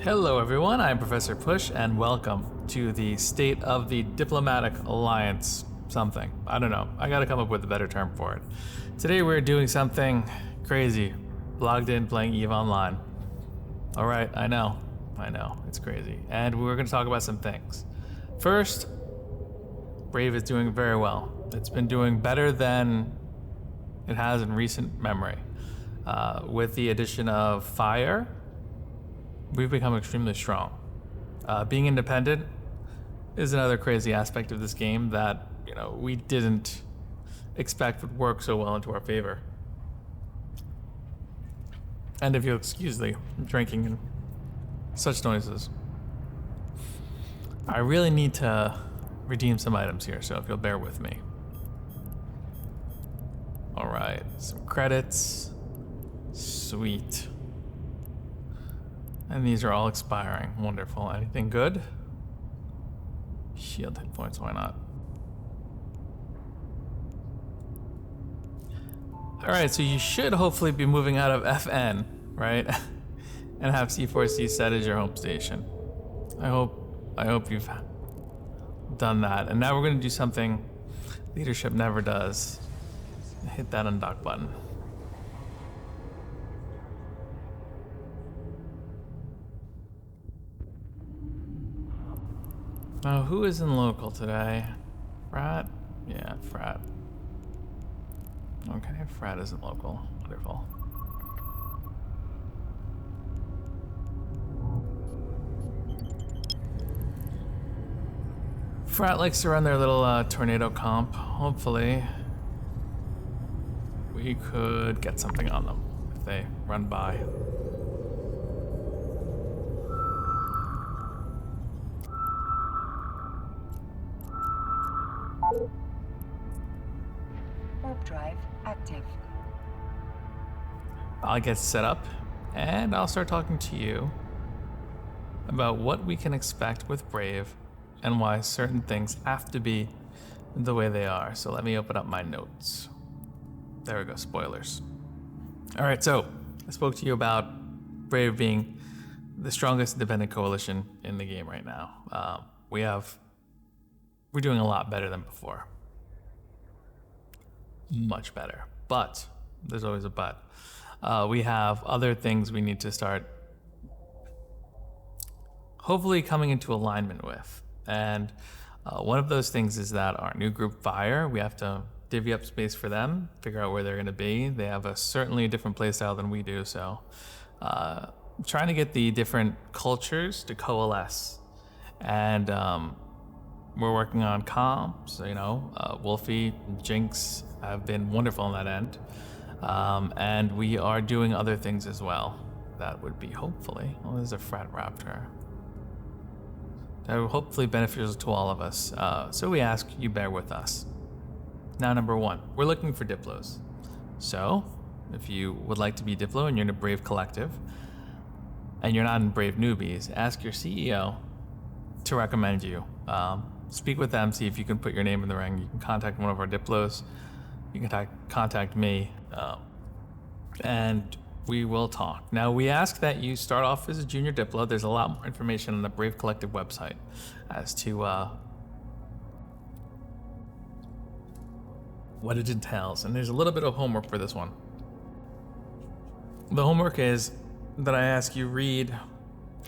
Hello everyone, I'm Professor Push and welcome to the State of the Diplomatic Alliance something. I don't know, I gotta come up with a better term for it. Today we're doing something crazy. Logged in playing EVE Online. Alright, I know, it's crazy. And we're gonna talk about some things. First, Brave is doing very well. It's been doing better than it has in recent memory. With the addition of Fire, we've become extremely strong. Being independent is another crazy aspect of this game that, we didn't expect would work so well into our favor. And if you'll excuse the drinking and such noises, I really need to redeem some items here, so if you'll bear with me. All right, some credits. Sweet. And these are all expiring. Wonderful. Anything good? Shield hit points, why not? Alright, so you should hopefully be moving out of FN, right? And have C4C set as your home station. I hope you've done that. And now we're gonna do something leadership never does. Hit that undock button. Now, who is in local today? Frat? Yeah, Frat. Okay, Frat isn't local. Wonderful. Frat likes to run their little tornado comp. Hopefully, we could get something on them if they run by. Warp drive active. I'll get set up and I'll start talking to you about what we can expect with Brave and why certain things have to be the way they are. So let me open up my notes. There we go, spoilers. All right, so I spoke to you about Brave being the strongest independent coalition in the game right now. We're doing a lot better than before. Much better, but there's always a but. We have other things we need to start hopefully coming into alignment with. And one of those things is that our new group Fire, we have to divvy up space for them, figure out where they're going to be. They have certainly a different playstyle than we do, so trying to get the different cultures to coalesce. And we're working on comps, Wolfie, Jinx have been wonderful on that end. And we are doing other things as well. That would be hopefully, there's a Frat Raptor. That would hopefully beneficial to all of us. So we ask you bear with us. Now, number one, we're looking for Diplos. So if you would like to be Diplo and you're in a Brave collective, and you're not in Brave newbies, ask your CEO to recommend you. Speak with them, see if you can put your name in the ring. You can contact one of our Diplos. You can contact me, and we will talk. Now, we ask that you start off as a junior Diplo. There's a lot more information on the Brave Collective website as to what it entails. And there's a little bit of homework for this one. The homework is that I ask you read,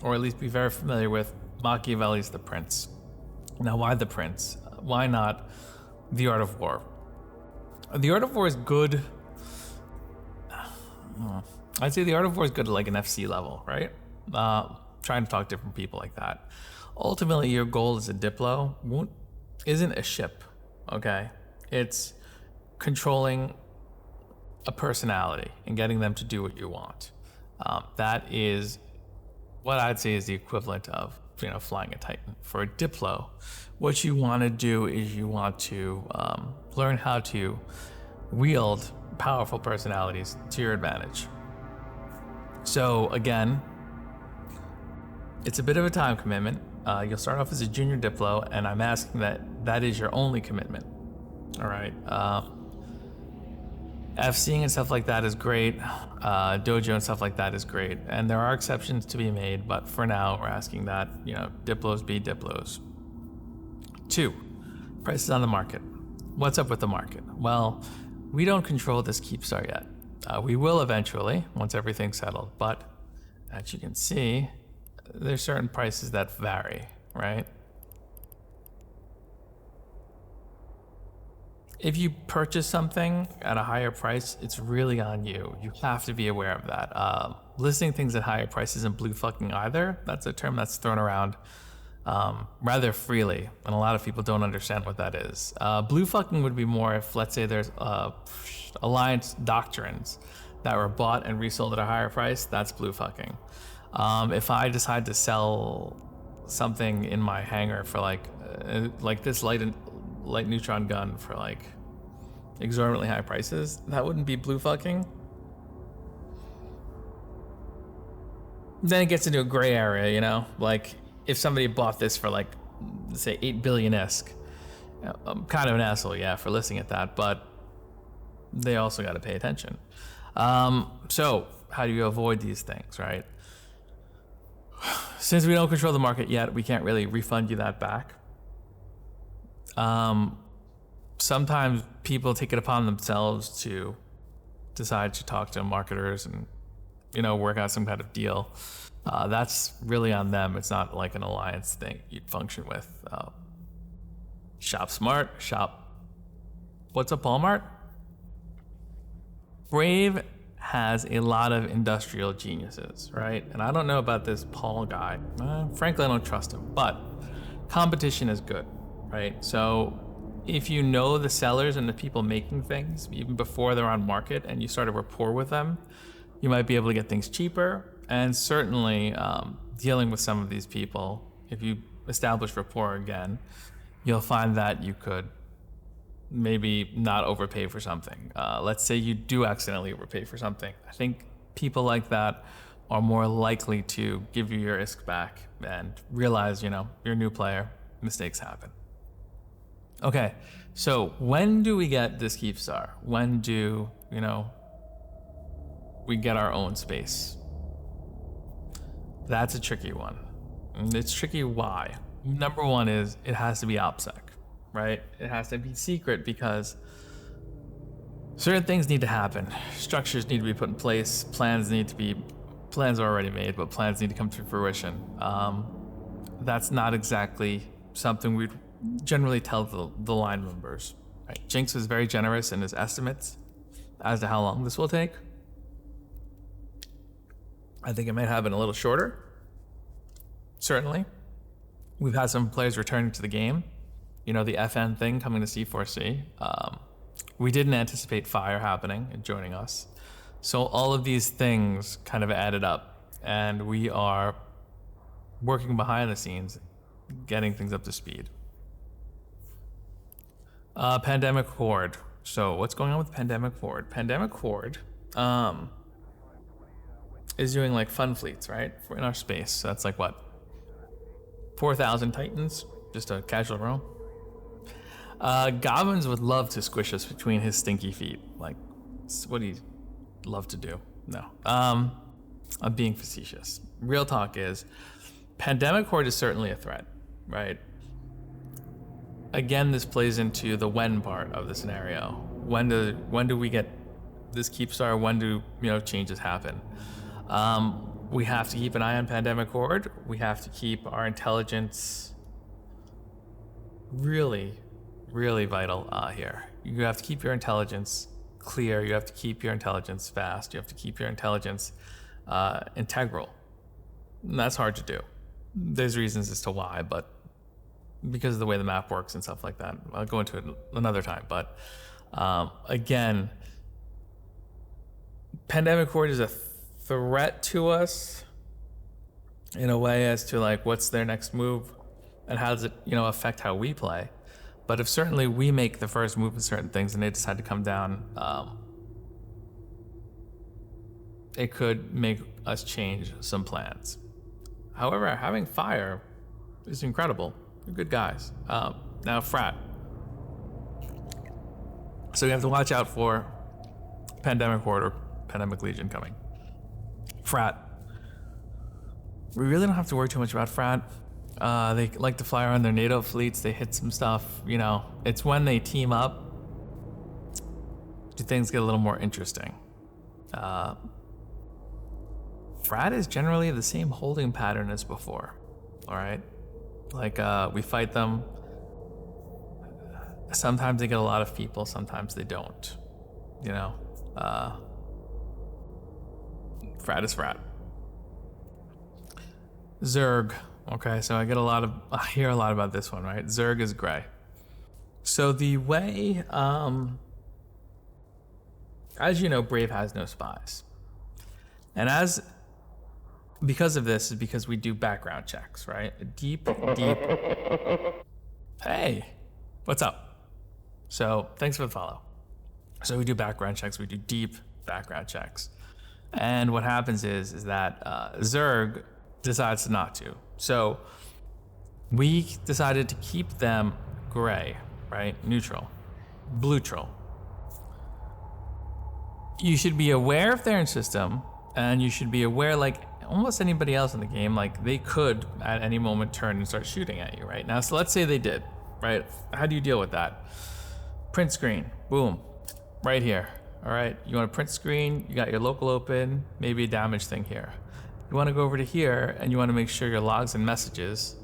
or at least be very familiar with, Machiavelli's The Prince. Now, why The Prince? Why not The Art of War? The Art of War is good. I'd say The Art of War is good at like an FC level, right? Trying to talk to different people like that. Ultimately, your goal as a Diplo isn't a ship, okay? It's controlling a personality and getting them to do what you want. That is what I'd say is the equivalent of flying a Titan. For a Diplo, what you want to do is you want to learn how to wield powerful personalities to your advantage. So again, it's a bit of a time commitment. You'll start off as a junior Diplo, and I'm asking that is your only commitment. All right. FCing and stuff like that is great. Dojo and stuff like that is great. And there are exceptions to be made, but for now, we're asking that, Diplos be Diplos. 2, prices on the market. What's up with the market? Well, we don't control this Keepstar yet. We will eventually, once everything's settled. But as you can see, there's certain prices that vary, right? If you purchase something at a higher price, it's really on you. You have to be aware of that. Listing things at higher prices and blue fucking either, that's a term that's thrown around rather freely, and a lot of people don't understand what that is. Blue fucking would be more if, let's say, there's alliance doctrines that were bought and resold at a higher price, that's blue fucking. If I decide to sell something in my hangar for like this light neutron gun for like exorbitantly high prices, that wouldn't be blue fucking. Then it gets into a gray area, like if somebody bought this for like, say 8 billion-esque, I'm kind of an asshole, for listing at that, but they also got to pay attention. So how do you avoid these things, right? Since we don't control the market yet, we can't really refund you that back. Sometimes people take it upon themselves to decide to talk to marketers and, work out some kind of deal. That's really on them. It's not like an alliance thing you'd function with. Shop smart, what's up, Walmart? Brave has a lot of industrial geniuses, right? And I don't know about this Paul guy. Frankly, I don't trust him, but competition is good, right? So if you know the sellers and the people making things, even before they're on market, and you start a rapport with them, you might be able to get things cheaper. And certainly dealing with some of these people, if you establish rapport again, you'll find that you could maybe not overpay for something. Let's say you do accidentally overpay for something. I think people like that are more likely to give you your ISK back and realize, you're a new player, mistakes happen. Okay, so when do we get this Keepstar? When do, we get our own space? That's a tricky one. And it's tricky why? Number one is it has to be OPSEC, right? It has to be secret because certain things need to happen. Structures need to be put in place. Plans are already made, but plans need to come to fruition. That's not exactly something we'd generally tell the line members. Right? Jinx was very generous in his estimates as to how long this will take. I think it might have been a little shorter. Certainly. We've had some players returning to the game. The FN thing coming to C4C. We didn't anticipate Fire happening and joining us. So all of these things kind of added up, and we are working behind the scenes, getting things up to speed. Pandemic Horde. So what's going on with Pandemic Horde? Pandemic Horde is doing like fun fleets, right? In our space. So that's like what? 4,000 Titans? Just a casual roam? Goblins would love to squish us between his stinky feet. Like, what he'd love to do. No. I'm being facetious. Real talk is, Pandemic Horde is certainly a threat, right? Again, this plays into the when part of the scenario. When do we get this Keepstar? When do changes happen? We have to keep an eye on Pandemic Horde. We have to keep our intelligence really, really vital here. You have to keep your intelligence clear. You have to keep your intelligence fast. You have to keep your intelligence integral. And that's hard to do. There's reasons as to why, but because of the way the map works and stuff like that. I'll go into it another time. But again, Pandemic Horde is a threat to us in a way as to like what's their next move and how does it affect how we play. But if certainly we make the first move in certain things and they decide to come down, it could make us change some plans. However, having Fire is incredible. They're good guys. Now Frat. So we have to watch out for Pandemic Horde or Pandemic Legion coming. Frat. We really don't have to worry too much about Frat. They like to fly around their NATO fleets. They hit some stuff. It's when they team up do things get a little more interesting. Frat is generally the same holding pattern as before. All right, like we fight them. Sometimes they get a lot of people. Sometimes they don't. Frat is Frat. Zerg. Okay, so I hear a lot about this one, right? Zerg is gray. So the way, as you know, Brave has no spies. And because of this is because we do background checks, right? Deep. Hey, what's up? So thanks for the follow. So we do background checks, we do deep background checks. And what happens is that Zerg decides not to. So we decided to keep them gray, right? Neutral, blue-tral. You should be aware if they're in system, and you should be aware, like almost anybody else in the game, like they could at any moment turn and start shooting at you, right? Now, so let's say they did, right? How do you deal with that? Print screen, boom, right here. All right, you want to print screen, you got your local open, maybe a damage thing here. You want to go over to here and you want to make sure your logs and messages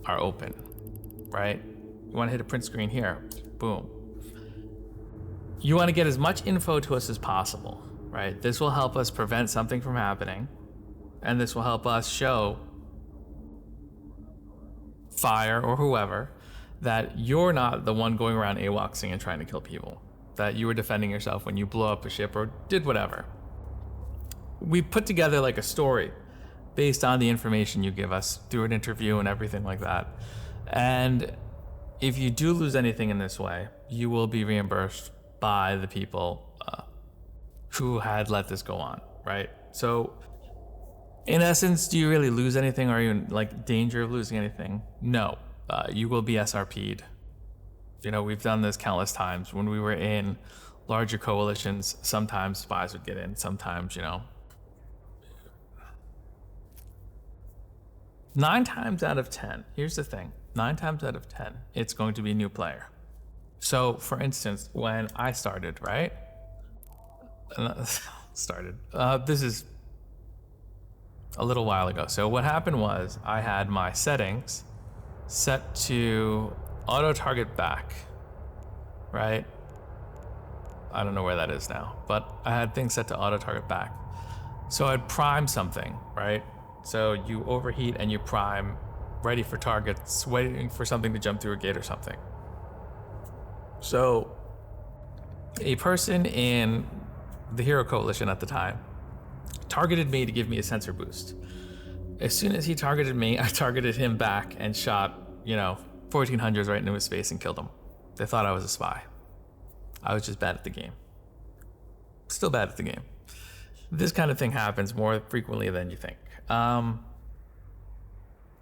are open, right? You want to hit a print screen here, boom. You want to get as much info to us as possible, right? This will help us prevent something from happening, and this will help us show Fire or whoever that you're not the one going around AWACSing and trying to kill people, that you were defending yourself when you blew up a ship or did whatever. We put together like a story based on the information you give us through an interview and everything like that. And if you do lose anything in this way, you will be reimbursed by the people who had let this go on, right? So in essence, do you really lose anything? Are you in like danger of losing anything? No, you will be SRP'd. We've done this countless times. When we were in larger coalitions, sometimes spies would get in, sometimes, 9 times out of 10, here's the thing, 9 times out of 10, it's going to be a new player. So for instance, when I started, right? This is a little while ago. So what happened was I had my settings set to auto target back, right? I don't know where that is now, but I had things set to auto target back. So I'd prime something, right? So you overheat and you prime, ready for targets, waiting for something to jump through a gate or something. So a person in the Hero Coalition at the time targeted me to give me a sensor boost. As soon as he targeted me, I targeted him back and shot, 1400s right into his face and killed him. They thought I was a spy. I was just bad at the game. Still bad at the game. This kind of thing happens more frequently than you think. I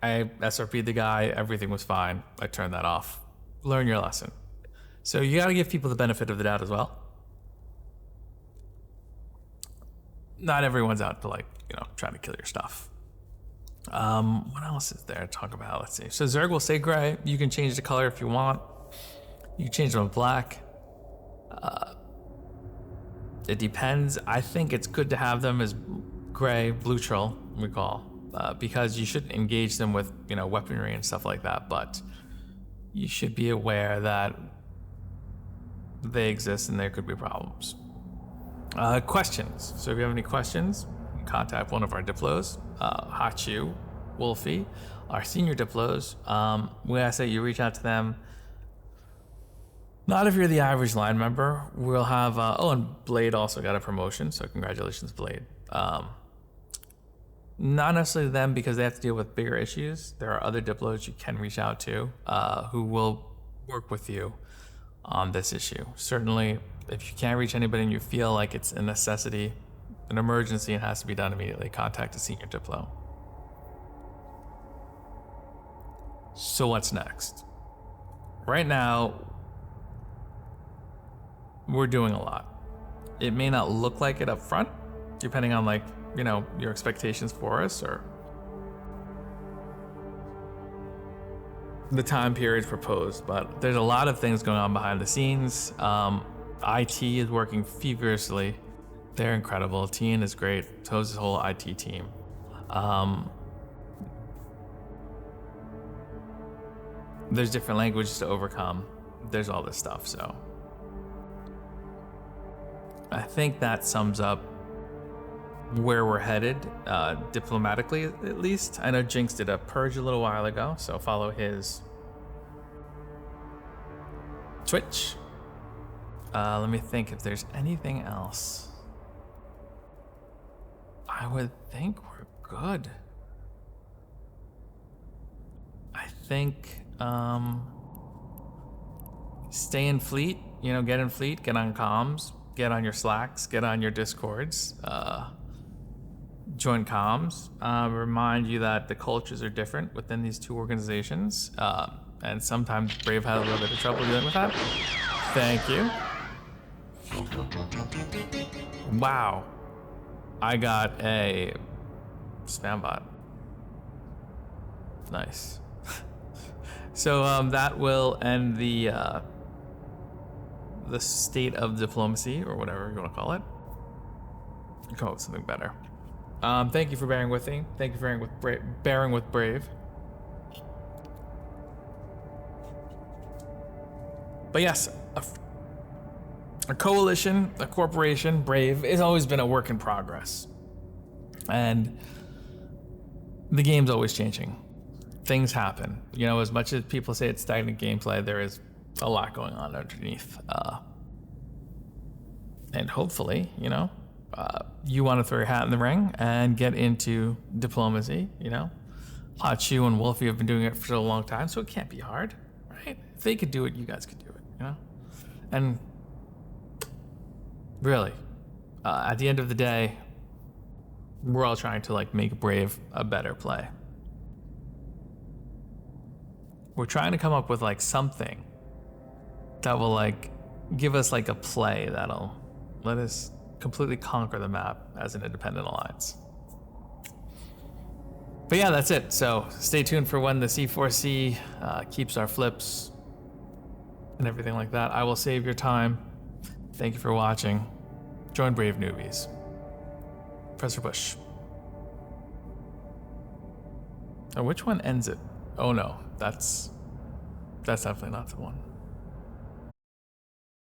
SRP'd the guy, everything was fine. I turned that off. Learn your lesson. So you gotta give people the benefit of the doubt as well. Not everyone's out to trying to kill your stuff. What else is there to talk about? Let's see. So Zerg will stay gray. You can change the color if you want. You can change them to black. It depends. I think it's good to have them as gray, blue-tral, we call, because you shouldn't engage them with, weaponry and stuff like that, but you should be aware that they exist and there could be problems. Questions. So if you have any questions, you can contact one of our Diplos, Hachu, Wolfie, our senior Diplos. We ask that you reach out to them. Not if you're the average line member. We'll have, and Blade also got a promotion, so congratulations, Blade. Not necessarily them because they have to deal with bigger issues. There are other Diplos you can reach out to who will work with you on this issue. Certainly, if you can't reach anybody and you feel like it's a necessity, an emergency, and has to be done immediately, contact a senior Diplo. So what's next? Right now, we're doing a lot. It may not look like it up front, depending on like, you know, your expectations for us or the time periods proposed, but there's a lot of things going on behind the scenes. IT is working feverishly. They're incredible. Tien is great. So's his whole IT team. There's different languages to overcome. There's all this stuff, so I think that sums up where we're headed, diplomatically at least. I know Jinx did a purge a little while ago, so follow his Twitch. Let me think if there's anything else. I would think we're good. I think stay in fleet, you know, get in fleet, get on comms, get on your Slacks, get on your Discords, join comms. Remind you that the cultures are different within these two organizations, and sometimes Brave has a little bit of trouble dealing with that. Thank you. Wow. I got a spam bot. Nice. So that will end the state of diplomacy, or whatever you want to call it. Come up with something better. Thank you for bearing with me. Thank you for bearing with Brave. But yes, a coalition, a corporation, Brave, has always been a work in progress. And the game's always changing. Things happen. You know, as much as people say it's stagnant gameplay, there is a lot going on underneath. And hopefully, you know, you want to throw your hat in the ring and get into diplomacy, you know. Hachu and Wolfie have been doing it for a long time, so it can't be hard, right? If they could do it, you guys could do it, you know? And really, at the end of the day, we're all trying to like make Brave a better play. We're trying to come up with like something that will like give us like a play that'll let us completely conquer the map as an independent alliance. But yeah, that's it. So stay tuned for when the C4C keeps our flips and everything like that. I will save your time. Thank you for watching. Join Brave Newbies. Professor Bush. Oh, which one ends it? Oh no, that's definitely not the one.